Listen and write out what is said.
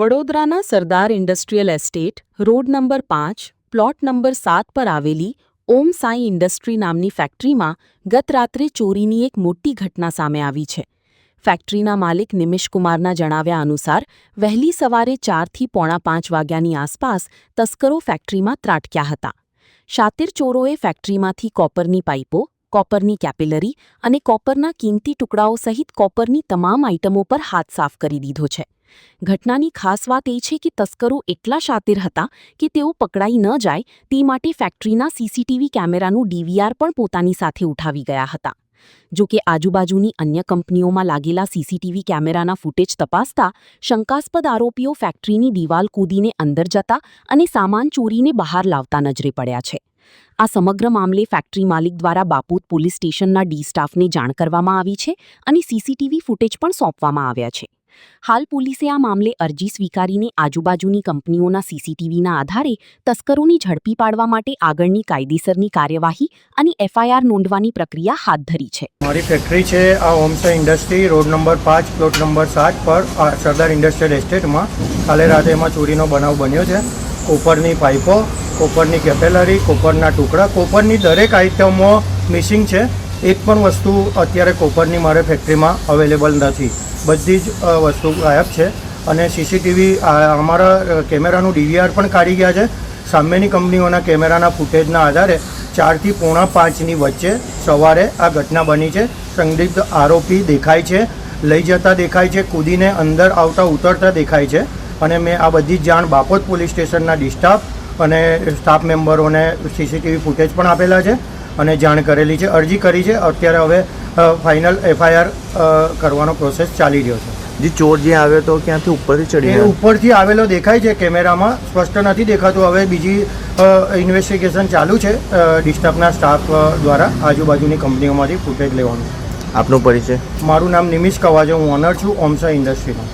વડોદરાના સરદાર industrial estate road number 5 plot number 7 પર આવેલી ઓમ સાઈ ઇન્ડસ્ટ્રી નામની ફેક્ટરીમાં ગત રાત્રે ચોરીની એક મોટી ઘટના સામે આવી છે. ફેક્ટરીના માલિક નિમિષકુમારના જણાવ્યા અનુસાર વહેલી સવારે 4 થી પોણા 5 વાગ્યાની આસપાસ તસ્કરો ફેક્ટરીમાં ત્રાટક્યા હતા. શાતિર ચોરોએ ફેક્ટરીમાંથી કોપરની પાઇપો, કોપરની કેપિલરી અને કોપરના કિંમતી ટુકડાઓ સહિત કોપરની તમામ આઇટમો પર હાથ સાફ કરી દીધો છે. ઘટનાની ખાસ વાત એ છે કે તસ્કરો એટલા શાતિર હતા કે તેઓ પકડાઈ ન જાય તે માટે ફેક્ટરીના સીસીટીવી કેમેરાનું ડીવીઆર પણ પોતાની સાથે ઉઠાવી ગયા હતા. જો કે આજુબાજુની અન્ય કંપનીઓમાં લાગેલા સીસીટીવી કેમેરાના ફૂટેજ તપાસતા શંકાસ્પદ આરોપીઓ ફેક્ટરીની દિવાલ કૂદીને અંદર જતા અને સામાન ચોરીને બહાર લાવતા નજરે પડ્યા છે. આ સમગ્ર મામલે ફેક્ટરી માલિક દ્વારા બાપુત પોલીસ સ્ટેશનના ડી સ્ટાફને જાણ કરવામાં આવી છે અને સીસીટીવી ફૂટેજ પણ સોંપવામાં આવ્યા છે. હાલ પોલીસે આ મામલે અરજી સ્વીકારીને આજુબાજુની કંપનીઓના સીસીટીવીના આધારે તસ્કરોને ઝડપી પાડવા માટે આગળની કાયદેસરની કાર્યવાહી અને એફઆઈઆર નોંધવાની પ્રક્રિયા હાથ ધરી છે. મારી ફેક્ટરી છે આ Om Sai industry road number 5 plot number 7 પર સરદાર ઇન્ડસ્ટ્રીયલ એસ્ટેટમાં કાલે રાતે એમાં ચોરીનો બનાવ બન્યો છે. કોપરની પાઇપો, કોપરની કેપેલરી, કોપરના ટુકડા, કોપરની દરેક આઇટમો મિસિંગ છે. એક પણ વસ્તુ અત્યારે કોપરની મારે ફેક્ટરીમાં અવેલેબલ નથી. બધી જ વસ્તુ ગાયબ છે અને સીસીટીવી અમારા કેમેરાનું ડીવીઆર પણ કાઢી ગયા છે. સામેની કંપનીઓના કેમેરાના ફૂટેજના આધારે 4 થી પોણા 5ની વચ્ચે સવારે આ ઘટના બની છે. સંદિગ્ધ આરોપી દેખાય છે, લઈ જતા દેખાય છે, કૂદીને અંદર આવતા ઉતરતા દેખાય છે અને મેં આ બધી જ જાણ બાપોત પોલીસ સ્ટેશનના ડી સ્ટાફ અને સ્ટાફ મેમ્બરોને સીસીટીવી ફૂટેજ પણ આપેલા છે અને જાણ કરેલી છે, અરજી કરી છે. અત્યારે હવે ફાઇનલ એફઆઈઆર કરવાનો પ્રોસેસ ચાલી રહ્યો છે. જે ચોર જે આવ્યો તો ક્યાંથી ઉપરથી ચડી એ ઉપરથી આવેલો દેખાય છે, કેમેરામાં સ્પષ્ટ નથી દેખાતું. હવે બીજી ઇન્વેસ્ટિગેશન ચાલુ છે ડિસ્ટાફના સ્ટાફ દ્વારા આજુબાજુની કંપનીઓમાંથી ફૂટેજ લેવાનું. આપનો પરિચય? મારું નામ નિમિષ કવાજો, હું ઓનર છું ઓમ સાઈ ઇન્ડસ્ટ્રીનો.